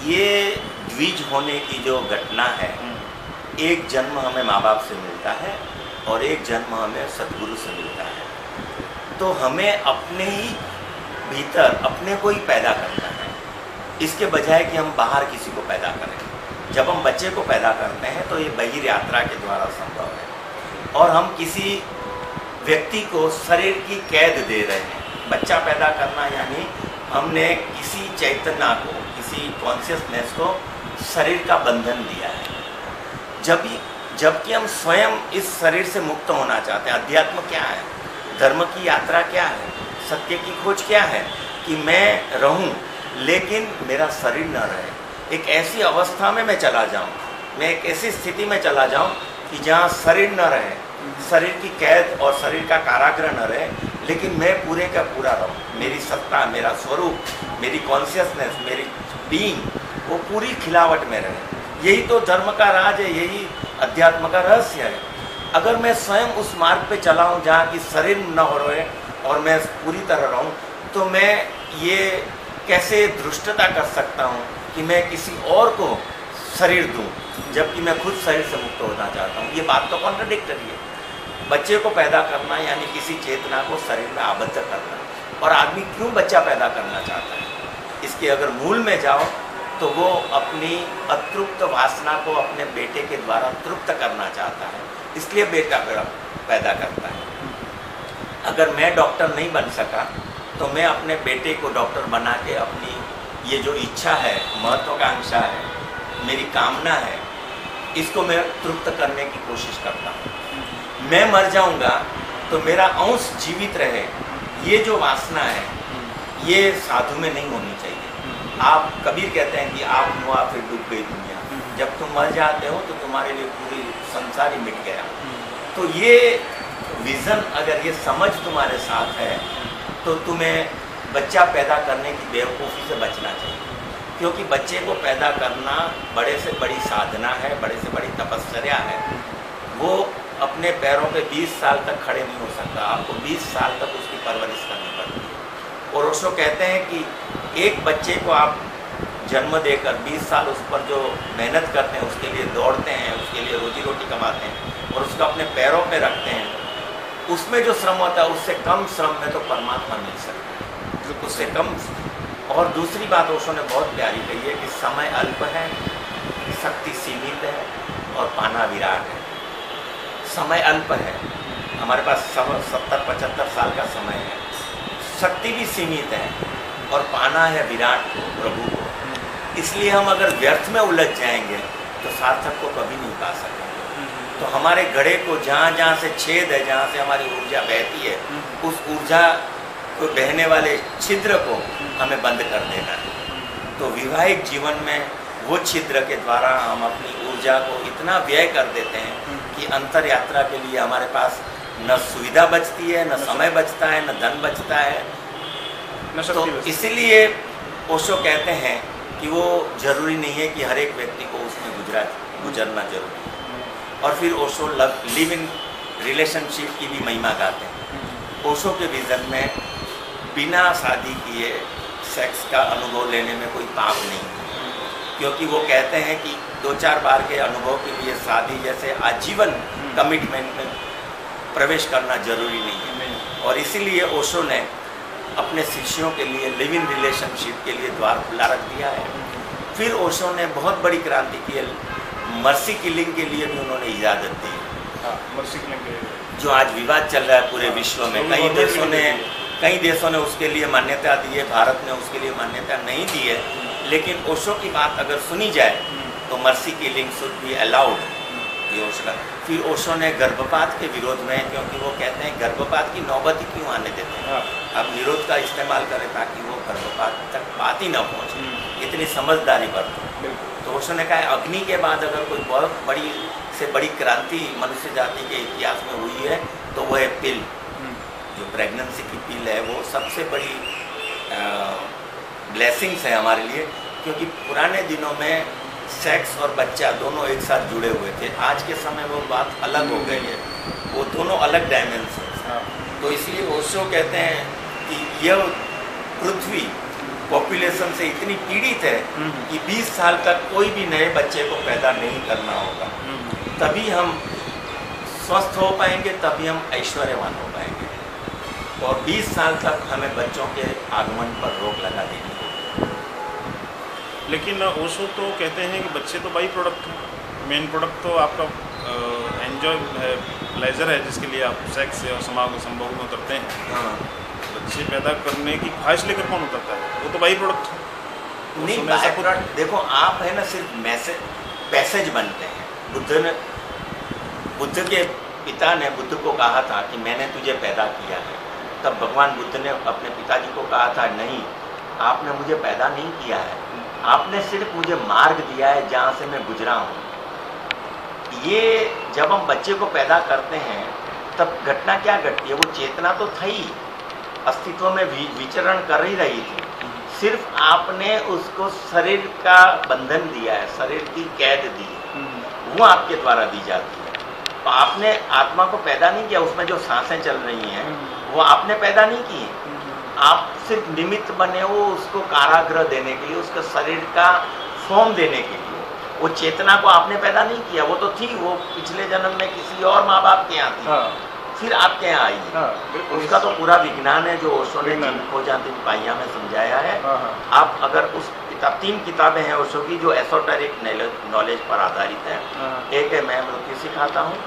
ये द्विज होने की जो घटना है, एक जन्म हमें माँ बाप से मिलता है और एक जन्म हमें सद्गुरु से मिलता है। तो हमें अपने ही भीतर अपने को ही पैदा करना है, इसके बजाय कि हम बाहर किसी को पैदा करें। जब हम बच्चे को पैदा करते हैं तो ये बहिर् यात्रा के द्वारा संभव है और हम किसी व्यक्ति को शरीर की कैद दे रहे हैं। बच्चा पैदा करना यानी हमने किसी चैतन्य को, किसी कॉन्शियसनेस को शरीर का बंधन दिया है। जबकि हम स्वयं इस शरीर से मुक्त होना चाहते हैं। अध्यात्म क्या है, धर्म की यात्रा क्या है, सत्य की खोज क्या है कि मैं रहूं लेकिन मेरा शरीर न रहे। एक ऐसी अवस्था में मैं चला जाऊं, मैं एक ऐसी स्थिति में चला जाऊं कि जहां शरीर न रहे, शरीर की कैद और शरीर का कारागृह न रहे, लेकिन मैं पूरे का पूरा रहूं। मेरी सत्ता, मेरा स्वरूप, मेरी कॉन्शियसनेस, मेरी बीइंग वो पूरी खिलावट में रहे। यही तो धर्म का राज है, यही अध्यात्म का रहस्य है। अगर मैं स्वयं उस मार्ग पे चला हूँ जहाँ की शरीर न हो रहे और मैं पूरी तरह रहूँ, तो मैं ये कैसे धृष्टता कर सकता हूँ कि मैं किसी और को शरीर दूँ जबकि मैं खुद शरीर से मुक्त होना चाहता हूँ। ये बात तो कॉन्ट्रडिक्टरी है। बच्चे को पैदा करना यानी किसी चेतना को शरीर में आबद्ध करना। और आदमी क्यों बच्चा पैदा करना चाहता है, इसके अगर मूल में जाओ तो वो अपनी अतृप्त वासना को अपने बेटे के द्वारा तृप्त करना चाहता है, इसलिए बेटा पैदा करता है। अगर मैं डॉक्टर नहीं बन सका तो मैं अपने बेटे को डॉक्टर बना के अपनी ये जो इच्छा है, महत्वाकांक्षा है, मेरी कामना है, इसको मैं तृप्त करने की कोशिश करता हूँ। मैं मर जाऊँगा तो मेरा अंश जीवित रहे, ये जो वासना है ये साधु में नहीं होनी चाहिए। आप कबीर कहते हैं कि आप हुआ फिर डूब गई दुनिया। जब तुम मर जाते हो तो तुम्हारे लिए पूरी संसार ही मिट गया। तो ये विज़न, अगर ये समझ तुम्हारे साथ है तो तुम्हें बच्चा पैदा करने की बेवकूफ़ी से बचना चाहिए, क्योंकि बच्चे को पैदा करना बड़े से बड़ी साधना है, बड़े से बड़ी तपस्या है। वो अपने पैरों पे 20 साल तक खड़े नहीं हो सकता, आपको 20 साल तक उसकी परवरिश करनी पड़ती है। और ओशो कहते हैं कि एक बच्चे को आप जन्म देकर 20 साल उस पर जो मेहनत करते हैं, उसके लिए दौड़ते हैं, उसके लिए रोजी रोटी कमाते हैं और उसको अपने पैरों पे रखते हैं, उसमें जो श्रम होता है उससे कम श्रम में तो परमात्मा मिल सकता है, उससे कम। और दूसरी बात ओशो ने बहुत प्यारी कही है कि समय अल्प है, शक्ति सीमित है और पाना विराट है। समय अल्प है, हमारे पास 70-75 साल का समय है, शक्ति भी सीमित है और पाना है विराट को, प्रभु को। इसलिए हम अगर व्यर्थ में उलझ जाएंगे तो सार्थक को कभी नहीं पा सकेंगे। तो हमारे घड़े को जहाँ जहाँ से छेद है, जहाँ से हमारी ऊर्जा बहती है, उस ऊर्जा को बहने वाले छिद्र को हमें बंद कर देना है। तो वैवाहिक जीवन में वो छिद्र के द्वारा हम अपनी ऊर्जा को इतना व्यय कर देते हैं कि अंतर यात्रा के लिए हमारे पास न सुविधा बचती है, न समय बचता है, न धन बचता है। तो इसीलिए ओशो कहते हैं कि वो जरूरी नहीं है कि हर एक व्यक्ति को उसमें गुजरना जरूरी है। और फिर ओशो लिव इन रिलेशनशिप की भी महिमा गाते हैं। ओशो के विज़न में बिना शादी किए सेक्स का अनुभव लेने में कोई पाप नहीं है, क्योंकि वो कहते हैं कि 2-4 बार के अनुभव के लिए शादी जैसे आजीवन कमिटमेंट में प्रवेश करना जरूरी नहीं है। और इसीलिए ओशो ने अपने शिष्यों के लिए लिव इन रिलेशनशिप के लिए द्वार खुला रख दिया है। फिर ओशो ने बहुत बड़ी क्रांति की है, मर्सी किलिंग के लिए भी उन्होंने इजाज़त दी। मर्सी किलिंग जो आज विवाद चल रहा है पूरे विश्व में, कई देशों ने उसके लिए मान्यता दी है, भारत ने उसके लिए मान्यता नहीं दी है। लेकिन ओशो की बात अगर सुनी जाए तो mercy killing should be allowed, ये ओशो का। फिर ओशो ने गर्भपात के विरोध में, क्योंकि वो कहते हैं गर्भपात की नौबत ही क्यों आने देते हैं, आप निरोध का इस्तेमाल करें ताकि वो गर्भपात तक बात ही न पहुँचे, इतनी समझदारी बरतें। तो ओशो ने कहा अग्नि के बाद अगर कोई बहुत बड़ी से बड़ी क्रांति मनुष्य जाति के इतिहास में हुई है तो वो है पिल। जो प्रेगनेंसी की पिल है वो सबसे बड़ी ब्लेसिंग्स है हमारे लिए, क्योंकि पुराने दिनों में सेक्स और बच्चा दोनों एक साथ जुड़े हुए थे। आज के समय वो बात अलग हो गई है, वो दोनों अलग डायमेंशन। तो इसलिए ओशो कहते हैं कि यह पृथ्वी पॉपुलेशन से इतनी पीड़ित है कि 20 साल तक कोई भी नए बच्चे को पैदा नहीं करना होगा, तभी हम स्वस्थ हो पाएंगे, तभी हम ऐश्वर्यवान हो पाएंगे। और 20 साल तक हमें बच्चों के आगमन पर रोक लगा देनी होगी। लेकिन ओशो तो कहते हैं कि बच्चे तो बाई प्रोडक्ट है, मेन प्रोडक्ट तो आपका एंजॉय है, प्लेजर है, जिसके लिए आप सेक्स और संभोग में उतरते हैं। हाँ। बच्चे पैदा करने की ख्वाहिश लेकर कौन उतरता है? वो तो बाई प्रोडक्ट है। नहीं, बाई प्रोडक्ट देखो, आप है ना सिर्फ पैसेज बनते हैं। बुद्ध के पिता ने बुद्ध को कहा था कि मैंने तुझे पैदा किया है, तब भगवान बुद्ध ने अपने पिताजी को कहा था, नहीं, आपने मुझे पैदा नहीं किया है, आपने सिर्फ मुझे मार्ग दिया है जहाँ से मैं गुजरा हूँ। ये जब हम बच्चे को पैदा करते हैं तब घटना क्या घटती है? वो चेतना तो थी, अस्तित्व में विचरण कर ही रही थी, सिर्फ आपने उसको शरीर का बंधन दिया है, शरीर की कैद दी है, वो आपके द्वारा दी जाती है। तो आपने आत्मा को पैदा नहीं किया, उसमें जो सांसें चल रही हैं वो आपने पैदा नहीं की है, आप सिर्फ निमित्त बने हो उसको कारागृह देने के लिए, उसके शरीर का फॉर्म देने के लिए। वो चेतना को आपने पैदा नहीं किया, वो तो थी, वो पिछले जन्म में किसी और माँ बाप के यहाँ थी। हाँ। फिर आपके यहाँ आई है। हाँ, उसका तो पूरा विज्ञान है जो ओशो ने जिन खोजा तिन पाइया में समझाया है। हाँ। आप अगर उस 3 किताबें हैं ओशो की जो एसोटेरिक नॉलेज पर आधारित है। हाँ। एक है मैं मृत्यु सिखाता हूँ,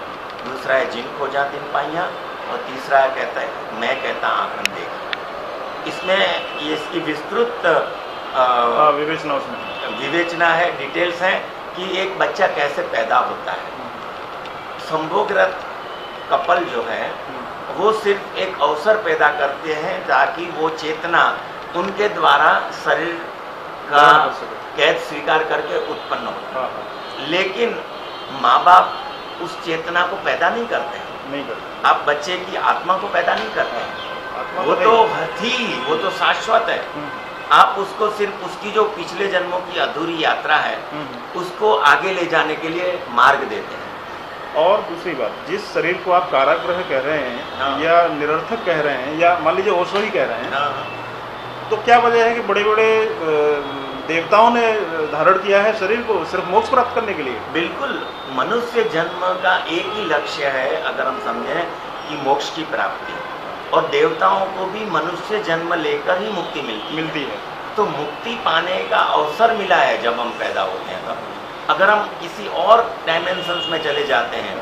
दूसरा है जिन खोजा तिन पाइया, और तीसरा है कहता है मैं कहता आंखन देख। इसमें ये इसकी विस्तृत विवेचना है, डिटेल्स हैं कि एक बच्चा कैसे पैदा होता है। संभोगरत कपल जो है वो सिर्फ एक अवसर पैदा करते हैं ताकि वो चेतना उनके द्वारा शरीर का कैद स्वीकार करके उत्पन्न होता है। लेकिन माँ बाप उस चेतना को पैदा नहीं करते हैं। आप बच्चे की आत्मा को पैदा नहीं करते हैं, वो तो थी, वो तो शाश्वत है। आप उसको सिर्फ उसकी जो पिछले जन्मों की अधूरी यात्रा है उसको आगे ले जाने के लिए मार्ग देते हैं। और दूसरी बात, जिस शरीर को आप कारागृह कह रहे हैं, हाँ। या निरर्थक कह रहे हैं, या मान लीजिए ओशो ही कह रहे हैं, हाँ। तो क्या वजह है कि बड़े बड़े देवताओं ने धारण किया है शरीर को सिर्फ मोक्ष प्राप्त करने के लिए? बिल्कुल, मनुष्य जन्म का एक ही लक्ष्य है, अगर हम समझें, कि मोक्ष की प्राप्ति। और देवताओं को भी मनुष्य जन्म लेकर ही मुक्ति मिलती है। तो मुक्ति पाने का अवसर मिला है जब हम पैदा होते हैं। तब अगर हम किसी और डायमेंशंस में चले जाते हैं,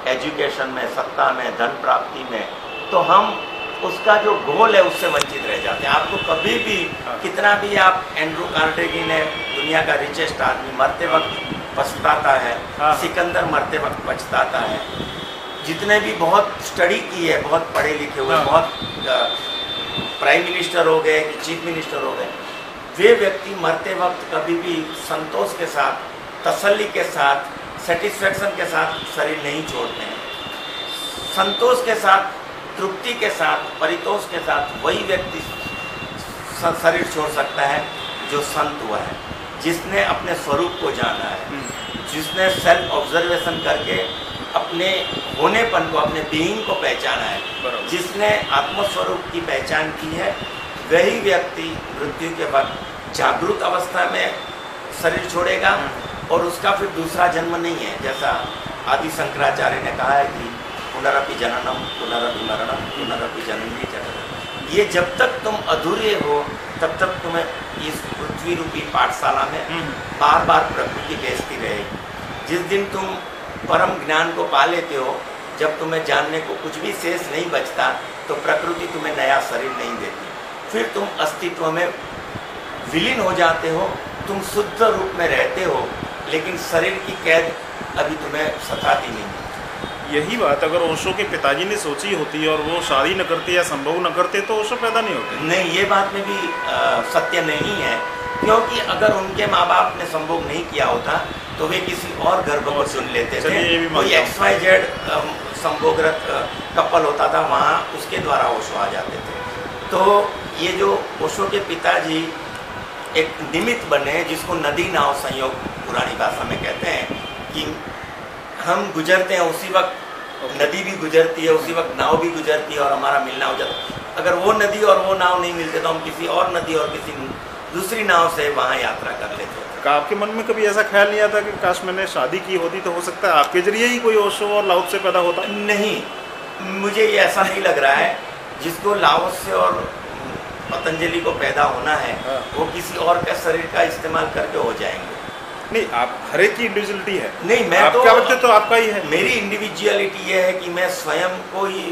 एजुकेशन में, सत्ता में, धन प्राप्ति में, तो हम उसका जो गोल है उससे वंचित रह जाते हैं। आपको कभी भी कितना भी आप एंड्रू कार्नेगी ने, दुनिया का रिचेस्ट आदमी, मरते वक्त पछताता है, सिकंदर मरते वक्त पछताता है, जितने भी बहुत स्टडी की है, बहुत पढ़े लिखे हुए, बहुत प्राइम मिनिस्टर हो गए कि चीफ मिनिस्टर हो गए, वे व्यक्ति मरते वक्त कभी भी संतोष के साथ, तसल्ली के साथ, सेटिस्फैक्शन के साथ शरीर नहीं छोड़ते हैं। संतोष के साथ, तृप्ति के साथ, परितोष के साथ वही व्यक्ति शरीर छोड़ सकता है जो संत हुआ है, जिसने अपने स्वरूप को जाना है, जिसने सेल्फ ऑब्जर्वेशन करके अपने होनेपन को, अपने बीइंग को पहचाना है, जिसने आत्मस्वरूप की पहचान की है, वही व्यक्ति मृत्यु के वक्त जागरूक अवस्था में शरीर छोड़ेगा। और उसका फिर दूसरा जन्म नहीं है, जैसा आदि शंकराचार्य ने कहा है कि पुनरपि जननम पुनरपि मरणम पुनरपि जननी जननम। ये जब तक तुम अधूरे हो तब तक तुम्हें इस पृथ्वी रूपी पाठशाला में बार बार प्रकृति बेचती रहेगी। जिस दिन तुम परम ज्ञान को पा लेते हो, जब तुम्हें जानने को कुछ भी शेष नहीं बचता, तो प्रकृति तुम्हें नया शरीर नहीं देती, फिर तुम अस्तित्व में विलीन हो जाते हो, तुम शुद्ध रूप में रहते हो, लेकिन शरीर की कैद अभी तुम्हें सताती नहीं। यही बात अगर ओशो के पिताजी ने सोची होती और वो शादी न करते या संभव न करते तो ओशो पैदा नहीं होते। नहीं, ये बात में भी सत्य नहीं है, क्योंकि अगर उनके माँ बाप ने संभोग नहीं किया होता तो वे किसी और गर्भ को चुन लेते थे। कोई XYZ संभोगरत कपल होता था, वहाँ उसके द्वारा ओशो आ जाते थे। तो ये जो ओशो के पिताजी एक निमित्त बने, जिसको नदी नाव संयोग पुरानी भाषा में कहते हैं, कि हम गुजरते हैं उसी वक्त नदी भी गुजरती है, उसी वक्त नाव भी गुजरती है और हमारा मिलना हो जाता है। अगर वो नदी और वो नाव नहीं मिलते तो हम किसी और नदी और किसी दूसरी नाव से वहाँ यात्रा कर लेते थे। का आपके मन में कभी ऐसा ख्याल नहीं आता कि काश मैंने शादी की होती तो हो सकता है आपके जरिए ही कोई ओशो और लाओत्से से पैदा होता? नहीं, मुझे ये ऐसा नहीं लग रहा है। जिसको लाओत्से और पतंजलि को पैदा होना है वो किसी और का शरीर का इस्तेमाल करके हो जाएंगे। नहीं, आप हर एक की इंडिविजुअलिटी है। नहीं, मैं आपका व्यक्तित्व तो आपका ही है। मेरी इंडिविजुअलिटी ये है कि मैं स्वयं को ही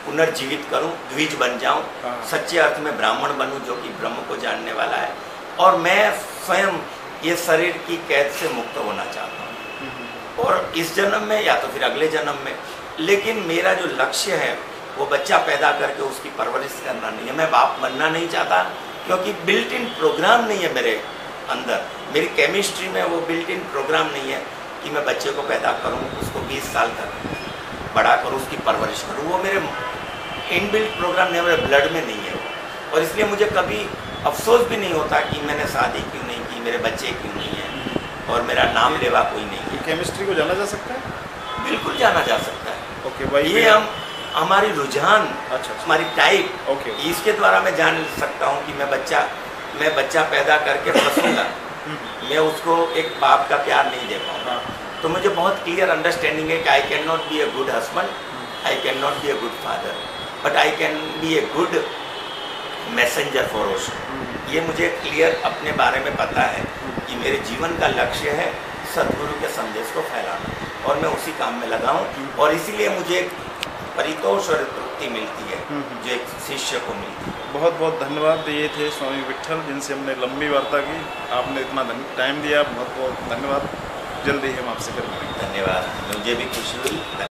पुनर्जीवित करूं, द्विज बन जाऊं, सच्चे अर्थ में ब्राह्मण बनूं जो कि ब्रह्म को जानने वाला है, और मैं स्वयं ये शरीर की कैद से मुक्त होना चाहता हूं, और इस जन्म में या तो फिर अगले जन्म में। लेकिन मेरा जो लक्ष्य है वो बच्चा पैदा करके उसकी परवरिश करना नहीं है। मैं बाप बनना नहीं चाहता, क्योंकि बिल्ट इन प्रोग्राम नहीं है मेरे अंदर। मेरी केमिस्ट्री में वो बिल्ट इन प्रोग्राम नहीं है कि मैं बच्चे को पैदा करूं, उसको 20 साल तक बड़ा करूं, उसकी परवरिश करूं। वो मेरे इनबिल्ट प्रोग्राम नहीं, मेरे ब्लड में नहीं है वो। और इसलिए मुझे कभी अफसोस भी नहीं होता कि मैंने शादी क्यों नहीं की, मेरे बच्चे क्यों नहीं हैं, और मेरा नाम लेवा कोई नहीं है। केमिस्ट्री को जाना जा सकता है? बिल्कुल जाना जा सकता है। ओके भाई, ये हमारी रुझान, अच्छा, हमारी टाइप, ओके, इसके द्वारा मैं जान सकता हूँ कि मैं बच्चा पैदा करके फंसूंगा, मैं उसको एक बाप का प्यार नहीं दे पाऊंगा। तो मुझे बहुत क्लियर अंडरस्टैंडिंग है कि I can not be a good husband, I can not be a good father, but I can be a good messenger for Osho. ये मुझे क्लियर अपने बारे में पता है कि मेरे जीवन का लक्ष्य है सद्गुरु के संदेश को फैलाना, और मैं उसी काम में लगा हूँ। और इसीलिए मुझे एक परितोष और तृप्ति मिलती है जो एक शिष्य को मिलती है। बहुत बहुत धन्यवाद। ये थे स्वामी विट्ठल, जिनसे हमने लंबी वार्ता की। आपने इतना टाइम दिया, बहुत बहुत धन्यवाद। जल्दी ही हम आपसे फिर मिलेंगे। धन्यवाद, मुझे भी खुशी हुई।